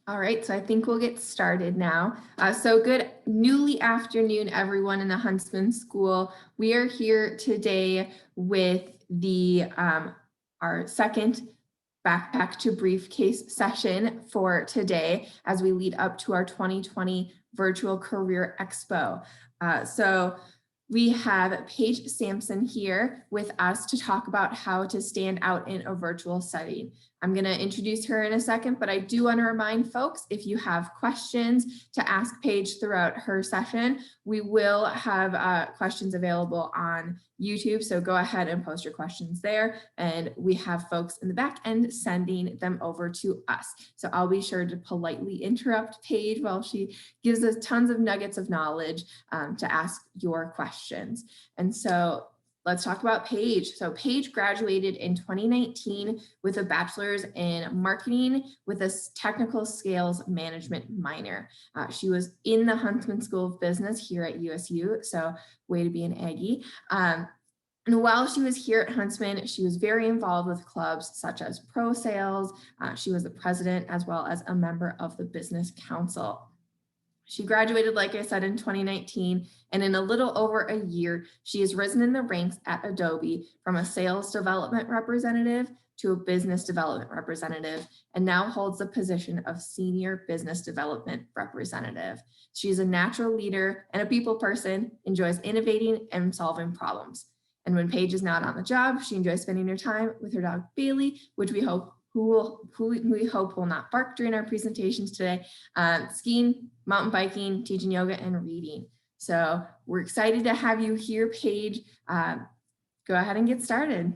All right, so I think we'll get started now. So good newly afternoon, everyone in the Huntsman School. We are here today with the our second backpack to briefcase session for today as we lead up to our 2020 virtual career expo. So we have Paige Sampson here with us to talk about how to stand out in a virtual setting. I'm going to introduce her in a second, but I do want to remind folks, if you have questions to ask Paige throughout her session, we will have questions available on YouTube. So go ahead and post your questions there. And we have folks in the back end sending them over to us. So I'll be sure to politely interrupt Paige while she gives us tons of nuggets of knowledge to ask your questions. And so let's talk about Paige. So Paige graduated in 2019 with a bachelor's in marketing with a technical sales management minor. She was in the Huntsman School of Business here at USU, so way to be an Aggie. And while she was here at Huntsman, she was very involved with clubs such as Pro Sales. She was the president as well as a member of the Business Council. She graduated, like I said, in 2019, and in a little over a year, she has risen in the ranks at Adobe from a sales development representative to a business development representative, and now holds the position of senior business development representative. She's a natural leader and a people person, enjoys innovating and solving problems. And when Paige is not on the job, she enjoys spending her time with her dog Bailey, which we hope we hope will not bark during our presentations today, skiing, mountain biking, teaching yoga, and reading. So we're excited to have you here, Paige. Go ahead and get started.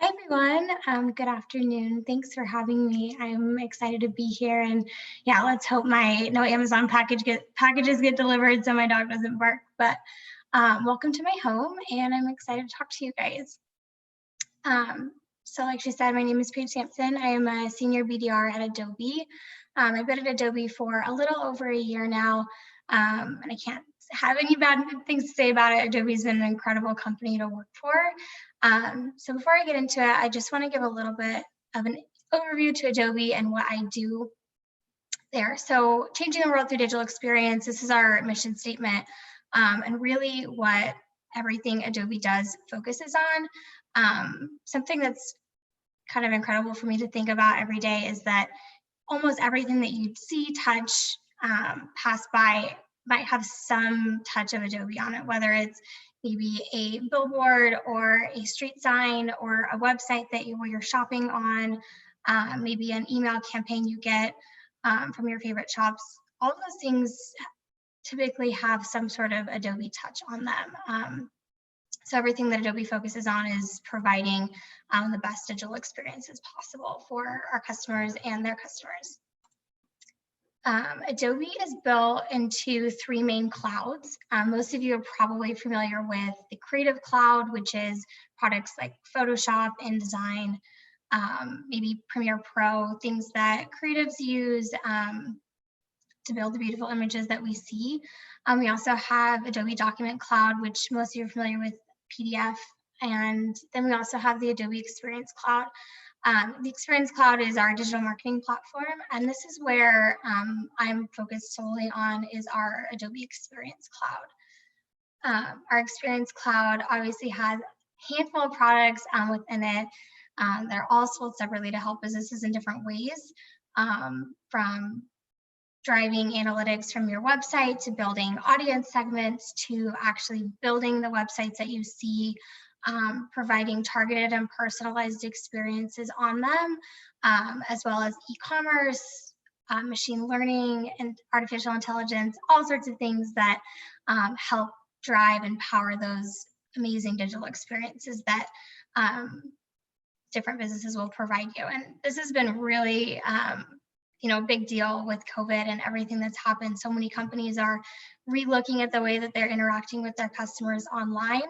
Hi, everyone. Good afternoon. Thanks for having me. I'm excited to be here. And yeah, let's hope no Amazon packages get delivered so my dog doesn't bark. But welcome to my home, and I'm excited to talk to you guys. So like she said, my name is Paige Sampson. I am a senior BDR at Adobe. I've been at Adobe for a little over a year now, and I can't have any bad things to say about it. Adobe's been an incredible company to work for. So before I get into it, I just want to give a little bit of an overview to Adobe and what I do there. So changing the world through digital experience, this is our mission statement, and really what everything Adobe does focuses on. Something that's kind of incredible for me to think about every day is that almost everything that you see, touch, pass by might have some touch of Adobe on it, whether it's maybe a billboard or a street sign or a website where you're shopping on, maybe an email campaign you get from your favorite shops. All of those things typically have some sort of Adobe touch on them. So everything that Adobe focuses on is providing the best digital experiences possible for our customers and their customers. Adobe is built into 3 main clouds. Most of you are probably familiar with the Creative Cloud, which is products like Photoshop, InDesign, maybe Premiere Pro, things that creatives use to build the beautiful images that we see. We also have Adobe Document Cloud, which most of you are familiar with, PDF, and then we also have the Adobe Experience Cloud. The Experience Cloud is our digital marketing platform, and this is where I'm focused solely on is our Adobe Experience Cloud. Our Experience Cloud obviously has a handful of products within it. They're all sold separately to help businesses in different ways, from driving analytics from your website to building audience segments to actually building the websites that you see, providing targeted and personalized experiences on them, as well as e-commerce, machine learning and artificial intelligence, all sorts of things that help drive and power those amazing digital experiences that different businesses will provide you. And this has been really big deal with COVID and everything that's happened. So many companies are re-looking at the way that they're interacting with their customers online.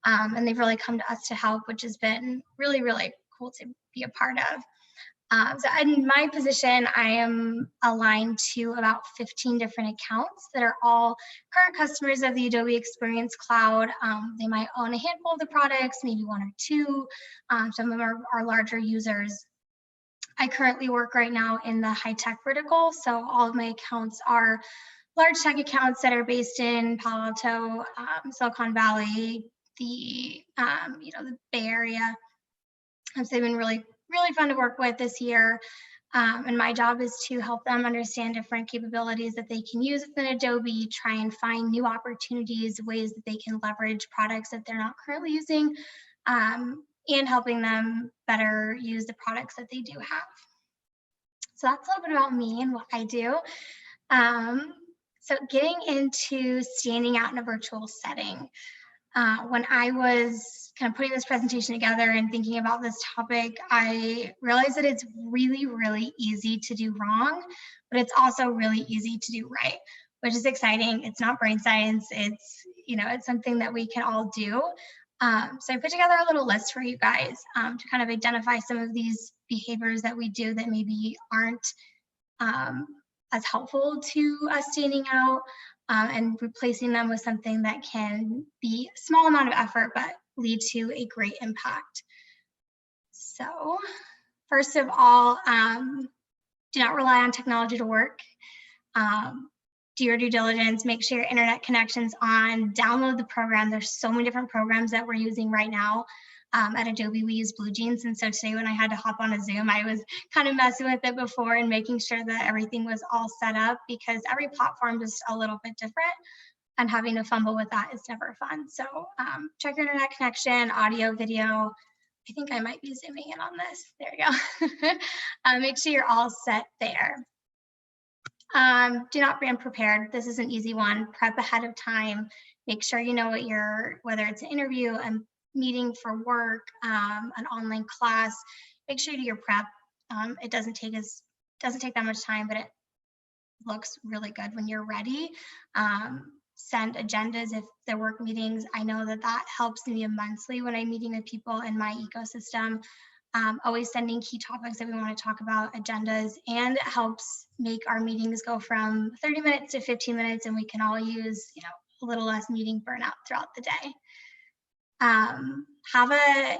And they've really come to us to help, which has been really, really cool to be a part of. So in my position, I am aligned to about 15 different accounts that are all current customers of the Adobe Experience Cloud. They might own a handful of the products, maybe 1 or 2. Some of them are larger users. I currently work right now in the high tech vertical. So all of my accounts are large tech accounts that are based in Palo Alto, Silicon Valley, the the Bay Area. So they've been really, really fun to work with this year. And my job is to help them understand different capabilities that they can use within Adobe, try and find new opportunities, ways that they can leverage products that they're not currently using, and helping them better use the products that they do have. So that's a little bit about me and what I do. So getting into standing out in a virtual setting. When I was kind of putting this presentation together and thinking about this topic, I realized that it's really, really easy to do wrong, but it's also really easy to do right, which is exciting. It's not brain science. It's something that we can all do. So I put together a little list for you guys to kind of identify some of these behaviors that we do that maybe aren't as helpful to us standing out, and replacing them with something that can be a small amount of effort but lead to a great impact. So first of all, do not rely on technology to work. Do your due diligence, make sure your internet connection's on, download the program. There's so many different programs that we're using right now. At Adobe, we use BlueJeans, and so today when I had to hop on a Zoom, I was kind of messing with it before and making sure that everything was all set up, because every platform is a little bit different, and having to fumble with that is never fun. So check your internet connection, audio, video. I think I might be zooming in on this. There we go. Make sure you're all set there. Do not be unprepared. This is an easy one. Prep ahead of time. Make sure you know whether it's an interview, a meeting for work, an online class. Make sure you do your prep. It doesn't take that much time, but it looks really good when you're ready. Send agendas if they're work meetings. I know that helps me immensely when I'm meeting with people in my ecosystem. Always sending key topics that we want to talk about, agendas, and it helps make our meetings go from 30 minutes to 15 minutes, and we can all use a little less meeting burnout throughout the day.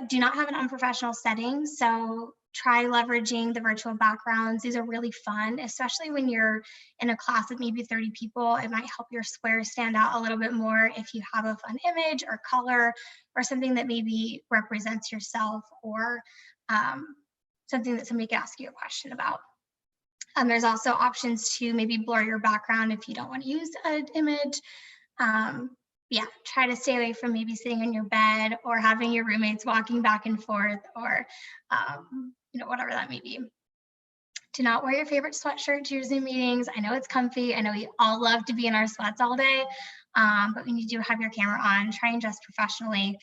Do not have an unprofessional setting. So try leveraging the virtual backgrounds. These are really fun, especially when you're in a class of maybe 30 people. It might help your square stand out a little bit more if you have a fun image or color or something that maybe represents yourself, or something that somebody can ask you a question about. There's also options to maybe blur your background if you don't want to use an image. Try to stay away from maybe sitting on your bed or having your roommates walking back and forth, or whatever that may be. Do not wear your favorite sweatshirt to your Zoom meetings. I know it's comfy. I know we all love to be in our sweats all day, but when you do have your camera on, try and dress professionally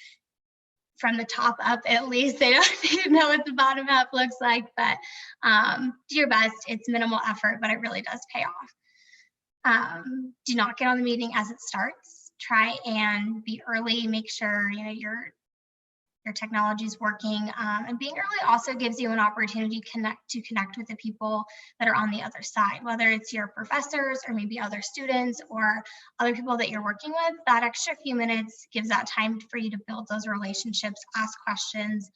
from the top up at least. They don't need to know what the bottom half looks like, but do your best. It's minimal effort, but it really does pay off. Do not get on the meeting as it starts. Try and be early. Make sure your technology is working, and being early also gives you an opportunity to connect with the people that are on the other side, whether it's your professors or maybe other students or other people that you're working with. That extra few minutes gives that time for you to build those relationships, ask questions,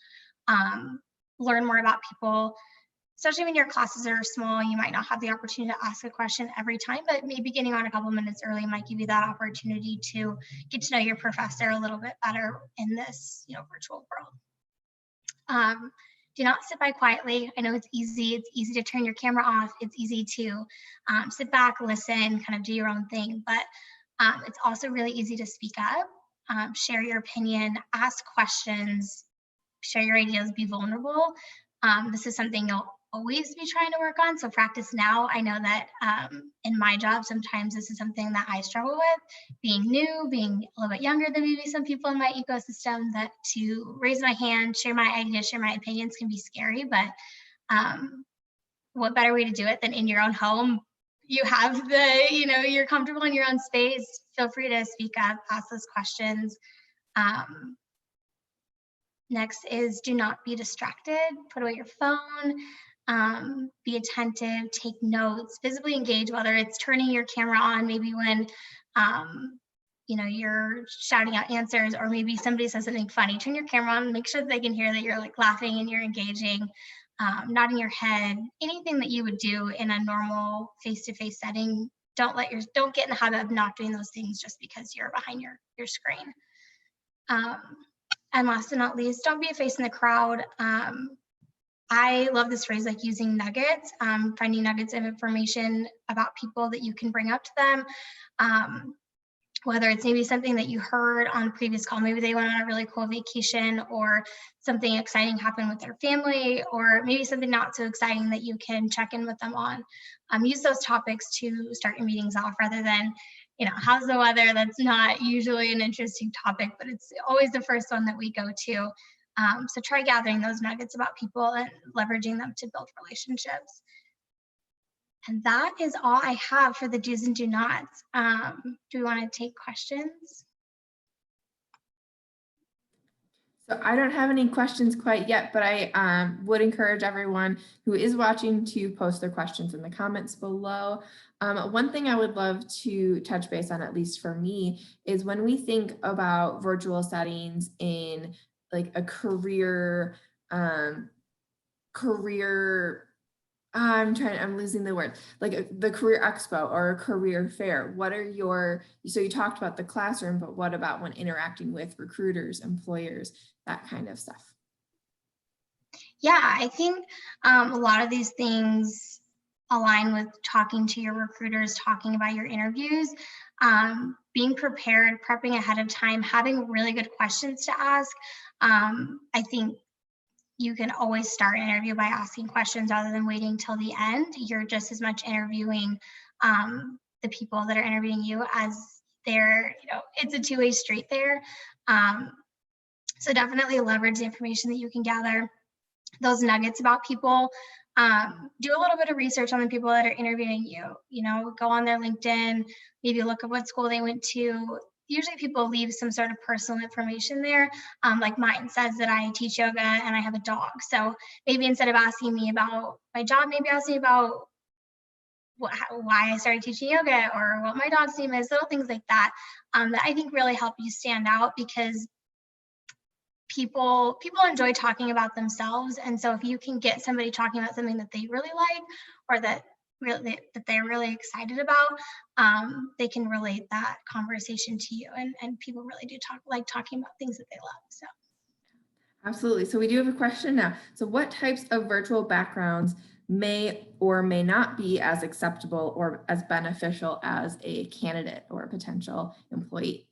learn more about people. Especially when your classes are small, you might not have the opportunity to ask a question every time, but maybe getting on a couple minutes early might give you that opportunity to get to know your professor a little bit better in this virtual world. Do not sit by quietly. I know it's easy. It's easy to turn your camera off. It's easy to sit back, listen, kind of do your own thing, but it's also really easy to speak up, share your opinion, ask questions, share your ideas, be vulnerable. This is something you'll always be trying to work on, so practice now. I know that in my job, sometimes this is something that I struggle with, being new, being a little bit younger than maybe some people in my ecosystem, that to raise my hand, share my ideas, share my opinions can be scary, but what better way to do it than in your own home? You have you're comfortable in your own space. Feel free to speak up, ask those questions. Next is do not be distracted. Put away your phone, be attentive, take notes, visibly engage, whether it's turning your camera on maybe when you're shouting out answers, or maybe somebody says something funny. Turn your camera on, make sure that they can hear that you're laughing and you're engaging. nodding your head, anything that you would do in a normal face-to-face setting. Don't get in the habit of not doing those things just because you're behind your screen. And last but not least, don't be a face in the crowd. I love this phrase, like using nuggets, finding nuggets of information about people that you can bring up to them. Whether it's maybe something that you heard on a previous call, maybe they went on a really cool vacation, or something exciting happened with their family, or maybe something not so exciting that you can check in with them on. Use those topics to start your meetings off, rather than, how's the weather? That's not usually an interesting topic, but it's always the first one that we go to. So try gathering those nuggets about people and leveraging them to build relationships. And that is all I have for the do's and do nots. Do we want to take questions? So I don't have any questions quite yet, but I would encourage everyone who is watching to post their questions in the comments below. One thing I would love to touch base on, at least for me, is when we think about virtual settings in like a career, I'm losing the word, like the career expo or a career fair. So you talked about the classroom, but what about when interacting with recruiters, employers, that kind of stuff? Yeah, I think a lot of these things align with talking to your recruiters, talking about your interviews, being prepared, prepping ahead of time, having really good questions to ask. I think you can always start an interview by asking questions rather than waiting till the end. You're just as much interviewing the people that are interviewing you as it's a two-way street there. So definitely leverage the information that you can gather, those nuggets about people. Do a little bit of research on the people that are interviewing you. Go on their LinkedIn, maybe look at what school they went to. Usually people leave some sort of personal information there. Like mine says that I teach yoga and I have a dog. So maybe instead of asking me about my job, maybe ask me about why I started teaching yoga, or what my dog's name is, little things like that, that I think really help you stand out, because people enjoy talking about themselves. And so if you can get somebody talking about something that they really like, or that they're really excited about, they can relate that conversation to you. And people really do like talking about things that they love. So absolutely. So we do have a question now. So what types of virtual backgrounds may or may not be as acceptable or as beneficial as a candidate or a potential employee?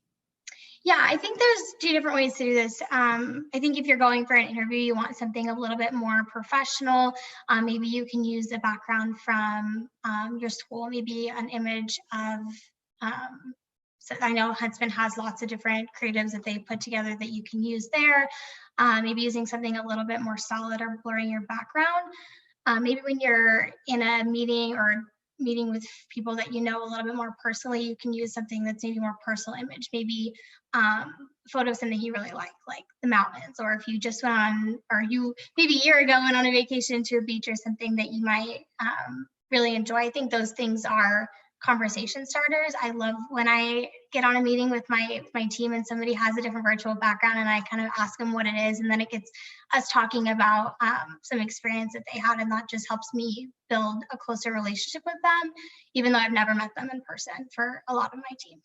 Yeah, I think there's two different ways to do this. I think if you're going for an interview, you want something a little bit more professional. Maybe you can use a background from your school, maybe an image of, so I know Huntsman has lots of different creatives that they put together that you can use there. Maybe using something a little bit more solid, or blurring your background. Maybe when you're in a meeting or meeting with people that you know a little bit more personally, you can use something that's maybe more personal image, maybe photo of something you really like the mountains, or if you just went on, or you maybe a year ago went on a vacation to a beach, or something that you might really enjoy. I think those things are conversation starters. I love when I get on a meeting with my team and somebody has a different virtual background, and I kind of ask them what it is, and then it gets us talking about some experience that they had, and that just helps me build a closer relationship with them, even though I've never met them in person for a lot of my team.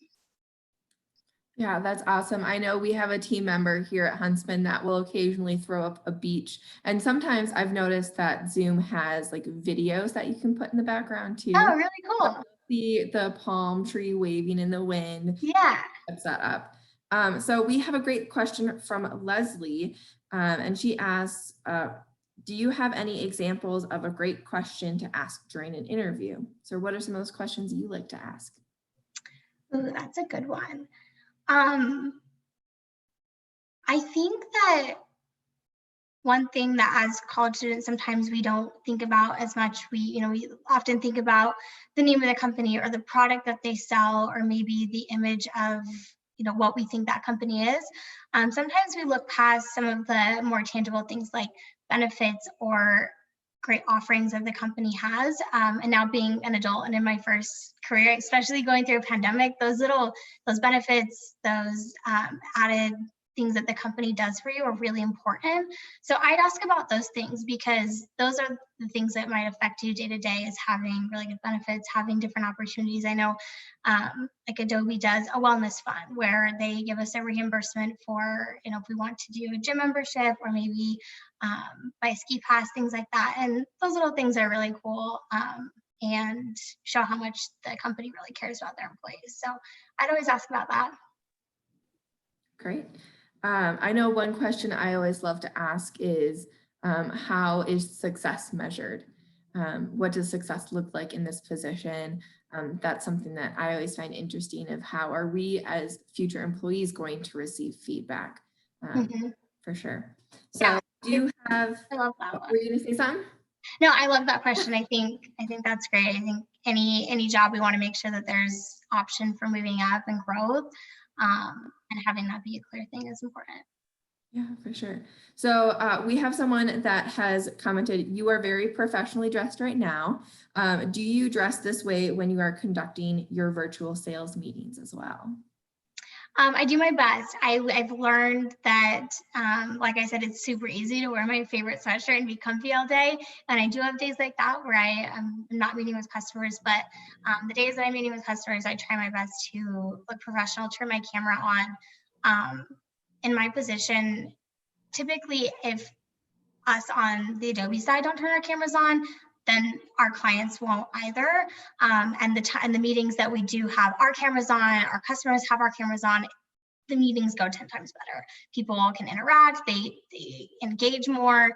Yeah, that's awesome. I know we have a team member here at Huntsman that will occasionally throw up a beach. And sometimes I've noticed that Zoom has like videos that you can put in the background too. Oh, really cool. The palm tree waving in the wind. Yeah. Sets that up. So we have a great question from Leslie, and she asks, do you have any examples of a great question to ask during an interview? So what are some of those questions you like to ask? Ooh, that's a good one. I think that one thing that as college students, sometimes we don't think about as much. We often think about the name of the company, or the product that they sell, or maybe the image of, what we think that company is. Sometimes we look past some of the more tangible things, like benefits or great offerings that the company has. And now being an adult and in my first career, especially going through a pandemic, those benefits, those added things that the company does for you are really important. So I'd ask about those things because those are the things that might affect you day to day, is having really good benefits, having different opportunities. I know like Adobe does a wellness fund where they give us a reimbursement for, if we want to do a gym membership or maybe buy a ski pass, things like that. And those little things are really cool and show how much the company really cares about their employees. So I'd always ask about that. Great. I know one question I always love to ask is, how is success measured? What does success look like in this position? That's something that I always find interesting, of how are we as future employees going to receive feedback, for sure. So Yeah, do you have, I love that one. were you gonna say something? No, I love that question. I think that's great. I think any job, we want to make sure that there's option for moving up and growth, and having that be a clear thing is important. Yeah, for sure. So we have someone that has commented, you are very professionally dressed right now. Do you dress this way when you are conducting your virtual sales meetings as well? I do my best. I've learned that, like I said, it's super easy to wear my favorite sweatshirt and be comfy all day. And I do have days like that where I am not meeting with customers, but the days that I'm meeting with customers, I try my best to look professional, turn my camera on. In my position, typically, if us on the Adobe side don't turn our cameras on, then our clients won't either. And the meetings that we do have our cameras on, our customers have our cameras on, the meetings go 10 times better. People can interact, they engage more.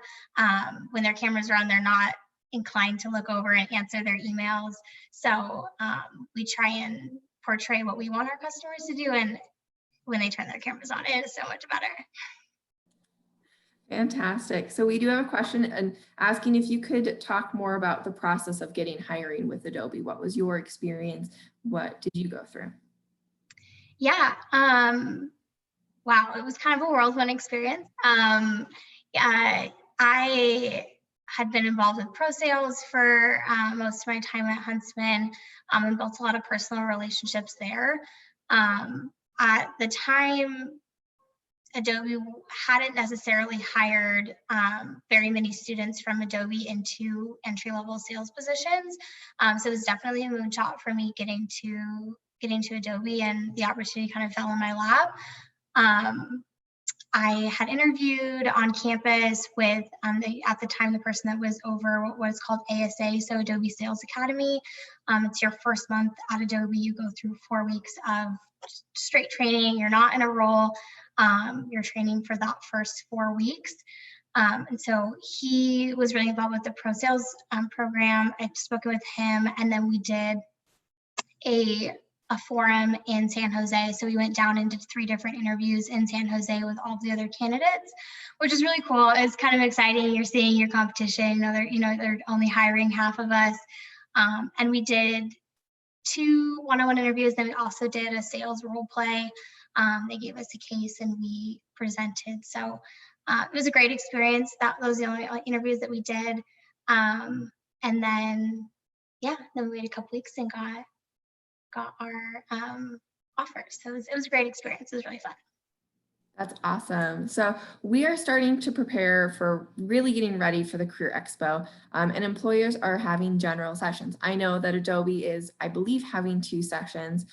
When their cameras are on, they're not inclined to look over and answer their emails. So we try and portray what we want our customers to do, and when they turn their cameras on, it is so much better. Fantastic. So we do have a question and asking if you could talk more about the process of getting hiring with Adobe. What was your experience? What did you go through? Yeah. Wow, it was kind of a whirlwind experience. I had been involved with pro sales for most of my time at Huntsman, and built a lot of personal relationships there. At the time, Adobe hadn't necessarily hired very many students from Adobe into entry-level sales positions. So it was definitely a moonshot for me getting to Adobe, and the opportunity kind of fell in my lap. I had interviewed on campus with, at the time, the person that was over what is called ASA, so Adobe Sales Academy. It's your first month at Adobe. You go through 4 weeks of straight training. You're not in a role. You're training for that first 4 weeks. And so he was really involved with the pro sales program. I'd spoken with him, and then we did a forum in San Jose. So we went down into 3 different interviews in San Jose with all the other candidates, which is really cool. It's kind of exciting. You're seeing your competition. They're only hiring half of us. And we did 2 one-on-one interviews. Then we also did a sales role play. They gave us a case and we presented. So it was a great experience. Those are the only interviews that we did. And then, then we waited a couple weeks and got our offers. So it was a great experience. It was really fun. That's awesome. So we are starting to prepare for really getting ready for the Career Expo, and employers are having general sessions. I know that Adobe is, I believe, having 2 sessions.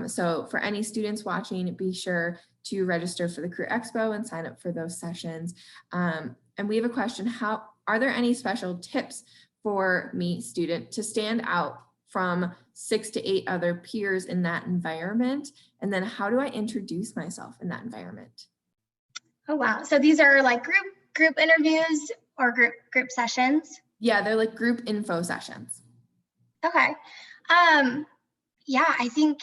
So for any students watching, be sure to register for the Career Expo and sign up for those sessions. And we have a question, are there any special tips for me, student, to stand out from 6 to 8 other peers in that environment? And then how do I introduce myself in that environment? Oh, wow. So these are like group interviews or group sessions? Yeah, they're like group info sessions. Okay. Yeah, I think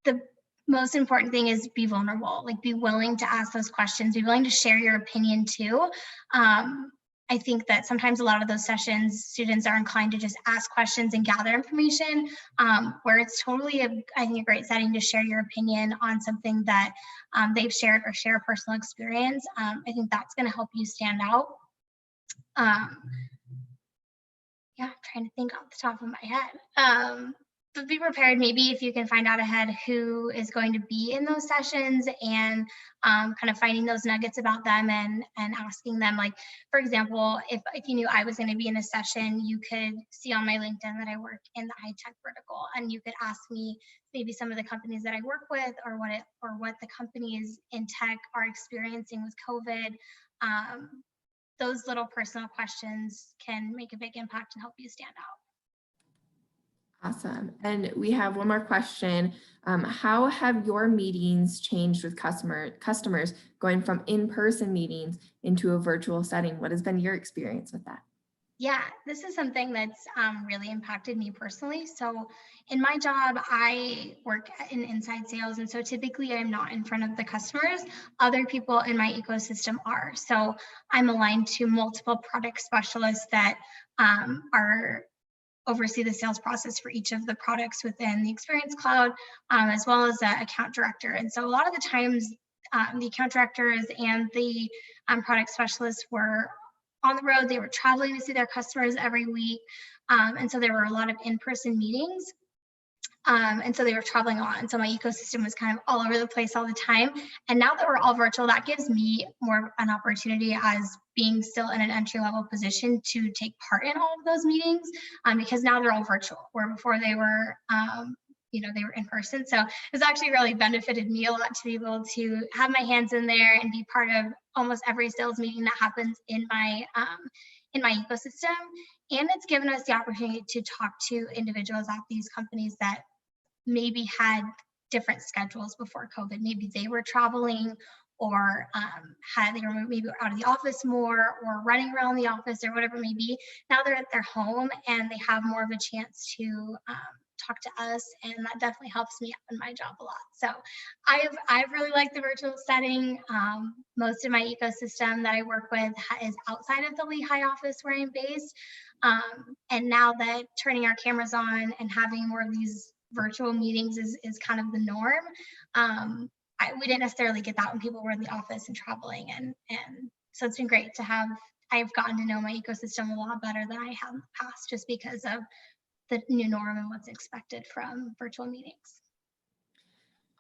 the most important thing is be vulnerable, like be willing to ask those questions, be willing to share your opinion too. I think that sometimes a lot of those sessions, students are inclined to just ask questions and gather information, where it's totally, I think, a great setting to share your opinion on something that they've shared or share a personal experience. I think that's going to help you stand out. Yeah, I'm trying to think off the top of my head. but be prepared. Maybe if you can find out ahead who is going to be in those sessions, and kind of finding those nuggets about them, and asking them, like, for example, if you knew I was going to be in a session, you could see on my LinkedIn that I work in the high tech vertical, and you could ask me maybe some of the companies that I work with, or what the companies in tech are experiencing with COVID. Those little personal questions can make a big impact and help you stand out. Awesome. And we have one more question. How have your meetings changed with customers going from in-person meetings into a virtual setting? What has been your experience with that? Yeah, this is something that's really impacted me personally. So, in my job, I work in inside sales. And so typically I'm not in front of the customers. Other people in my ecosystem are. So, I'm aligned to multiple product specialists that are oversee the sales process for each of the products within the Experience Cloud, as well as an account director. And so, a lot of the times, the account directors and the product specialists were on the road. They were traveling to see their customers every week. And so there were a lot of in-person meetings. And so they were traveling a lot. And so my ecosystem was kind of all over the place all the time. And now that we're all virtual, that gives me more of an opportunity, as being still in an entry-level position, to take part in all of those meetings, because now they're all virtual, where before they were they were in person. So it's actually really benefited me a lot to be able to have my hands in there and be part of almost every sales meeting that happens in my ecosystem. And it's given us the opportunity to talk to individuals at these companies that maybe had different schedules before COVID. Maybe they were traveling, or they were maybe out of the office more, or running around the office, or whatever it may be. Now they're at their home and they have more of a chance to talk to us, and that definitely helps me in my job a lot. So I've really liked the virtual setting. Most of my ecosystem that I work with is outside of the Lehigh office where I'm based, and now that turning our cameras on and having more of these virtual meetings is kind of the norm. We didn't necessarily get that when people were in the office and traveling, and so it's been great to have. I've gotten to know my ecosystem a lot better than I have in the past, just because of the new norm and what's expected from virtual meetings.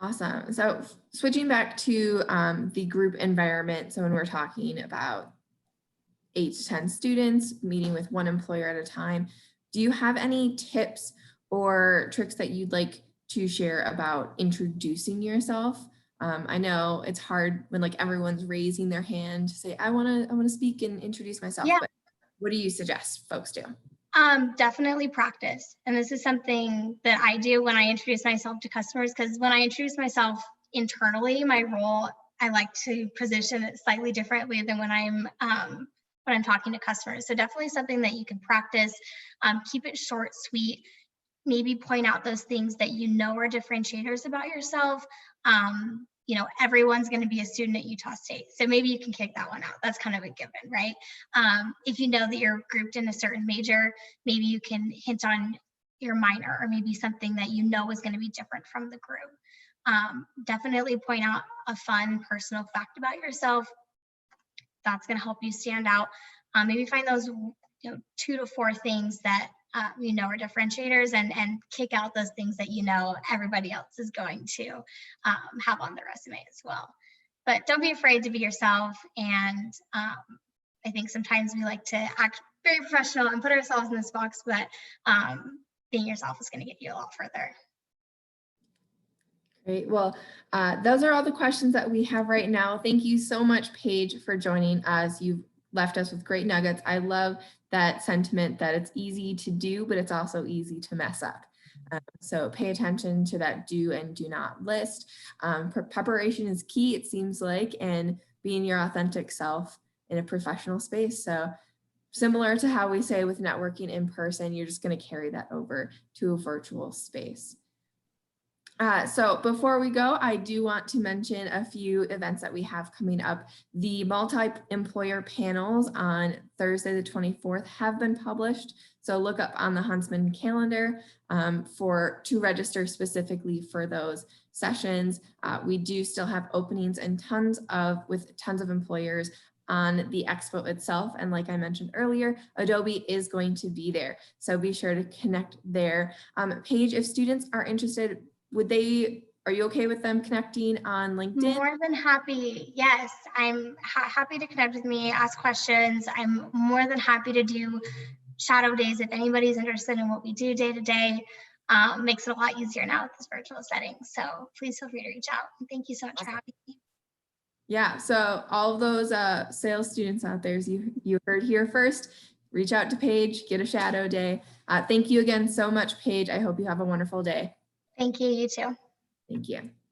Awesome. So switching back to the group environment. So when we're talking about 8 to 10 students meeting with one employer at a time, do you have any tips or tricks that you'd like to share about introducing yourself? I know it's hard when like everyone's raising their hand to say, I want to speak and introduce myself. Yeah. But what do you suggest folks do? Definitely practice. And this is something that I do when I introduce myself to customers, because when I introduce myself internally, my role, I like to position it slightly differently than when I'm talking to customers. So definitely something that you can practice. Keep it short, sweet. Maybe point out those things that you know are differentiators about yourself. Everyone's going to be a student at Utah State. So maybe you can kick that one out. That's kind of a given, right? If you know that you're grouped in a certain major, maybe you can hint on your minor, or maybe something that you know is going to be different from the group. Definitely point out a fun personal fact about yourself. That's going to help you stand out. Maybe find those 2 to 4 things that are differentiators, and kick out those things that everybody else is going to have on their resume as well. But don't be afraid to be yourself. And I think sometimes we like to act very professional and put ourselves in this box, but being yourself is going to get you a lot further. Great. Well, those are all the questions that we have right now. Thank you so much, Paige, for joining us. You've left us with great nuggets. I love that sentiment that it's easy to do, but it's also easy to mess up. So pay attention to that do and do not list. Preparation is key, it seems like, and being your authentic self in a professional space. So similar to how we say with networking in person, you're just going to carry that over to a virtual space. So before we go, I do want to mention a few events that we have coming up. The multi-employer panels on Thursday, the 24th have been published. So look up on the Huntsman calendar to register specifically for those sessions. We do still have openings and tons of employers on the expo itself. And like I mentioned earlier, Adobe is going to be there. So be sure to connect there. Paige, if students are interested, are you okay with them connecting on LinkedIn? More than happy. Yes, I'm happy to connect with me, ask questions. I'm more than happy to do shadow days if anybody's interested in what we do day to day. Makes it a lot easier now with this virtual setting. So please feel free to reach out. Thank you so much for having me. Yeah, so all of those sales students out there, as you heard here first, reach out to Paige, get a shadow day. Thank you again so much, Paige. I hope you have a wonderful day. Thank you, you too. Thank you.